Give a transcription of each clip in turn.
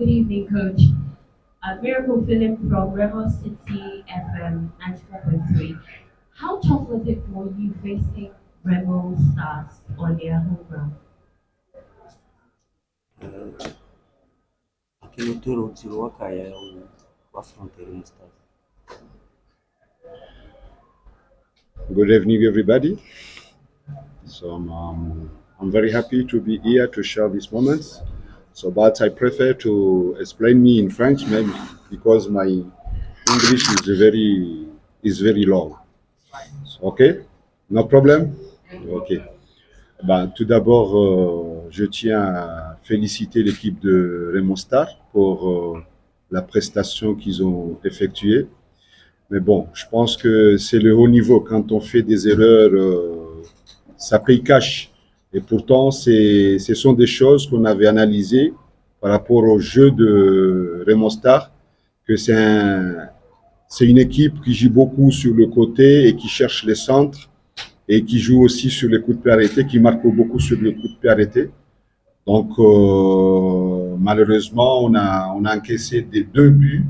Good evening, Coach. Miracle Philip from Rebel City FM 94.3. How tough was it for you facing Rebel Stars on their home ground? Aquilo tirou a caia a fronteira no estado. Good evening, everybody. So I'm very happy to be here to share these moments. So, but I prefer to explain me in French, maybe because my English is very low. So, okay, no problem. Ok. Ben, tout d'abord, je tiens à féliciter l'équipe de Raymond Star pour la prestation qu'ils ont effectuée. Mais bon, je pense que c'est le haut niveau. Quand on fait des erreurs, ça paye cash. Et pourtant, ce sont des choses qu'on avait analysées par rapport au jeu de Raymond Star, que c'est une équipe qui joue beaucoup sur le côté et qui cherche les centres et qui joue aussi sur les coups de pied arrêtés, qui marque beaucoup sur les coups de pied arrêtés. Donc, malheureusement, on a encaissé des 2 buts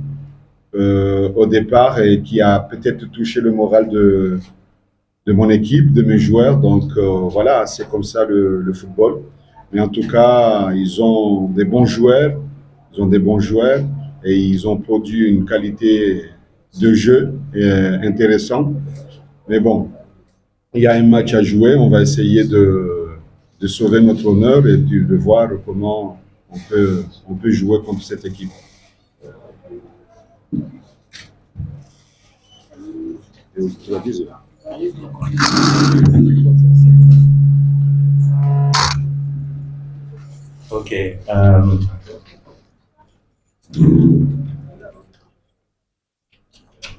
au départ et qui a peut-être touché le moral de mon équipe, de mes joueurs. Donc voilà, c'est comme ça le football. Mais en tout cas, ils ont des bons joueurs, et ils ont produit une qualité de jeu intéressante. Mais bon, il y a un match à jouer. On va essayer de sauver notre honneur et de voir comment on peut jouer contre cette équipe. Okay.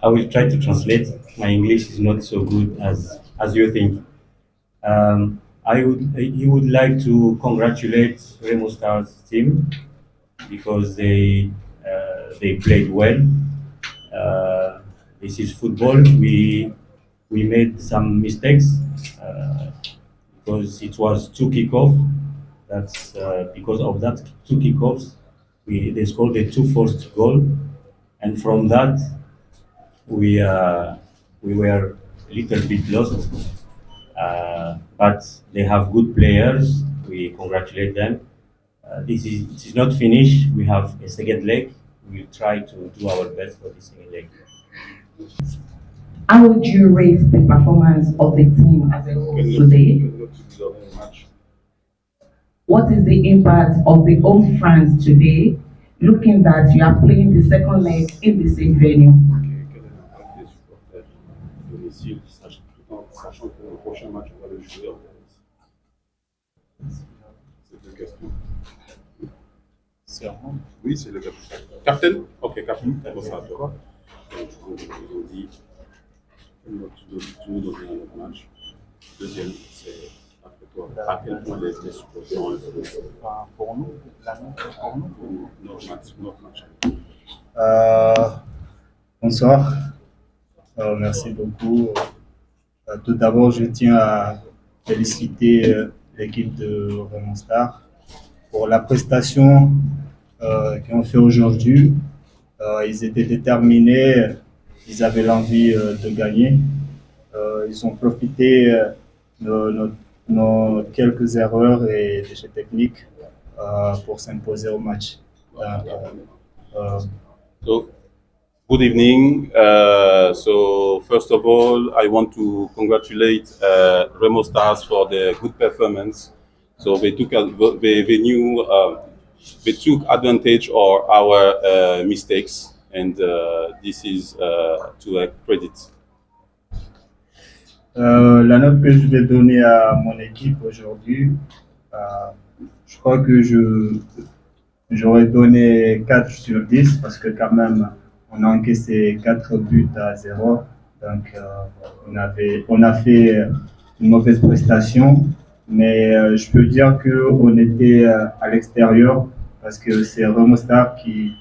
I will try to translate. My English is not so good as you think. He would like to congratulate Remo Stars team because they played well. This is football. We made some mistakes because it was 2 kickoff. That's because of that 2 kickoffs, they scored a 2 forced goal, and from that we were a little bit lost. But they have good players. We congratulate them. It is not finished. We have a second leg. We'll try to do our best for the second leg. How would you rate the performance of the team as a whole today? What is the impact of the home fans today, looking that you are playing the second leg in the same venue? Oui, c'est le capitaine. Captain? Ok, captain. Bonsoir. Je vous dis, tout dans le match. Deuxième, c'est après toi. À quel point les supporters ont influencé? Pour nous, pour nous, notre match. Bonsoir. Merci beaucoup. Tout d'abord, je tiens à féliciter l'équipe de Raymond Star pour la prestation qu'ils ont fait aujourd'hui. Ils étaient déterminés, ils avaient l'envie de gagner. Ils ont profité de nos quelques erreurs et déchets techniques pour s'imposer au match. So, good evening. So first of all, I want to congratulate Remo Stars for their good performance. So they took they took advantage of our mistakes, and this is to their credit. La note que je vais donner à mon équipe aujourd'hui, je crois que j'aurais donné 4 sur 10 parce que quand même on a encaissé 4 buts à 0. Donc on a fait une mauvaise prestation, mais je peux dire qu'on était à l'extérieur parce que c'est Raymond Star qui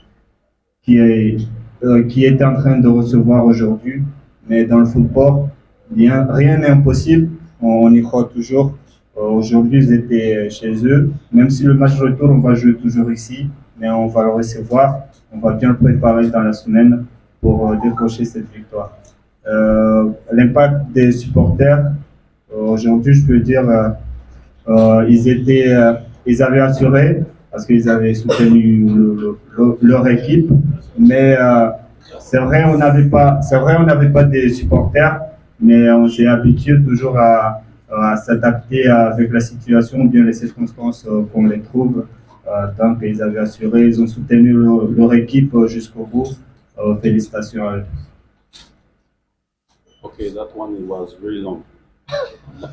est en train de recevoir aujourd'hui. Mais dans le football, rien n'est impossible, on y croit toujours. Aujourd'hui, ils étaient chez eux. Même si le match retour, on va jouer toujours ici. mais on va le recevoir. On va bien le préparer dans la semaine pour décrocher cette victoire. L'impact des supporters, aujourd'hui, je peux dire, ils avaient assuré parce qu'ils avaient soutenu leur équipe, mais c'est vrai, on n'avait pas des supporters, mais on s'est habitué toujours à s'adapter avec la situation ou bien les circonstances qu'on les trouve. Donc, ils avaient assuré, ils ont soutenu leur équipe jusqu'au bout. Félicitations à eux. Okay, that one was very long. All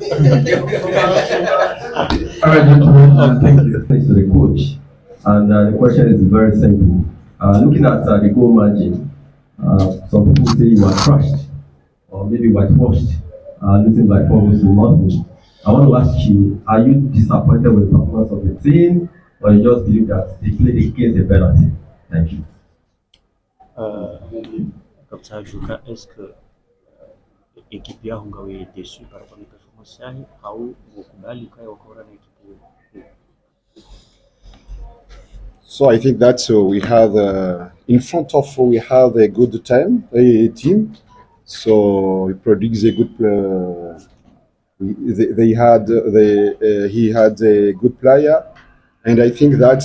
right, gentlemen, thank you. Thanks to the coach. And the question is very simple. Looking at the goal margin, some people say you are crushed or maybe whitewashed, losing by 4-0. I want to ask you, are you disappointed with the performance of the team, or you just believe that they played against a better team? Thank you. Dr. Juka, est-ce que ekipi yao ngawe desu par rapport à performance yahi au mukubali kai wakora na ekipi? So I think that we have in front of we have a good team. So it produced a good. He had a good player, and I think that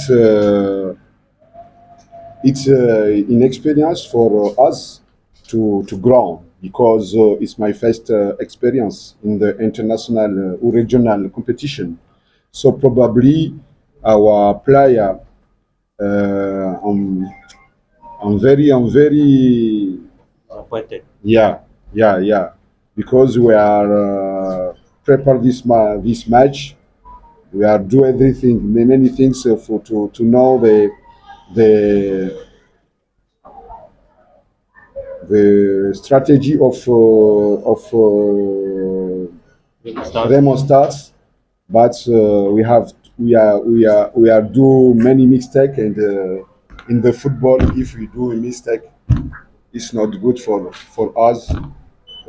it's an experience for us to grow, because it's my first experience in the international or regional competition. So probably our player, I'm very yeah, because we are prepare this match. We are do everything, many things to know the strategy of Remo Stars, but we are do many mistakes, and in the football, if we do a mistake, it's not good for us.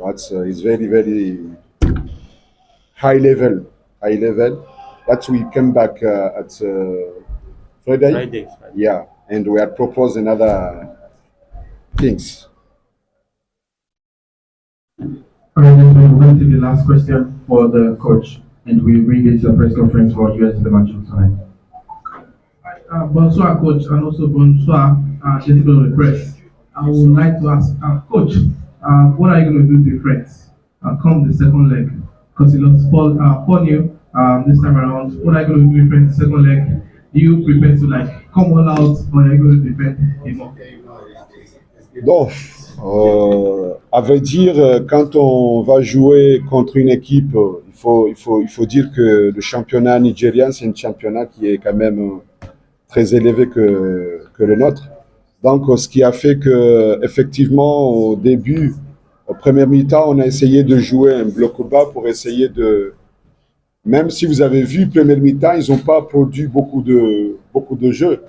But it's very high level. But we come back at Friday. Yeah, and we are proposing another things. All right, then we're going to take the last question for the coach, and we bring it to a press conference for US in the match tonight. Bonsoir, coach, and also bonsoir, gentlemen of the press. I would like to ask, coach, what are you going to do different come the second leg? Because you lost 4-0 this time around. What are you going to do different the second leg? Do you prepare to come all out, or are you going to defend more? Bon, à vrai dire, quand on va jouer contre une équipe, il faut dire que le championnat nigérien, c'est un championnat qui est quand même très élevé que le nôtre. Donc, ce qui a fait que, effectivement, au début, au premier mi-temps, on a essayé de jouer un bloc bas pour essayer de. Même si vous avez vu, premier mi-temps, ils n'ont pas produit beaucoup de jeux.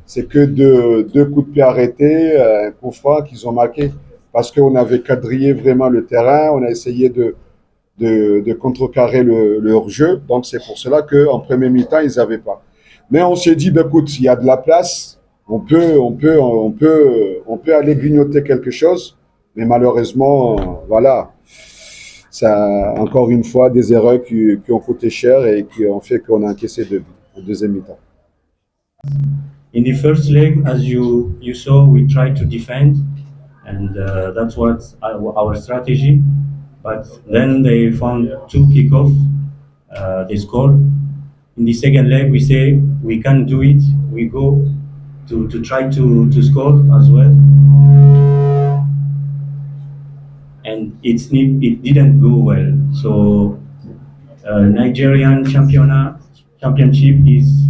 C'est que deux coups de pied arrêtés, un coup franc qu'ils ont marqué, parce qu'on avait quadrillé vraiment le terrain, on a essayé de contrecarrer leur jeu. Donc, c'est pour cela qu'en premier mi-temps, ils n'avaient pas. Mais on s'est dit, écoute, il y a de la place, on peut aller grignoter quelque chose, mais malheureusement, voilà, ça, encore une fois, des erreurs qui ont coûté cher et qui ont fait qu'on a encaissé 2 buts en deuxième mi-temps. In the first leg, as you saw, we tried to defend, and that's what our strategy. But then they found 2 kickoffs, they scored. In the second leg, we say we can do it. We go to try to score as well, and it didn't go well. So Nigerian championship is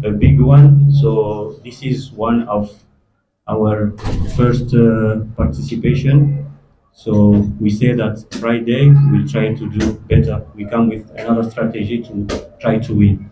a big one. So this is one of our first participation. So we say that Friday we'll try to do better. We come with another strategy to try to win.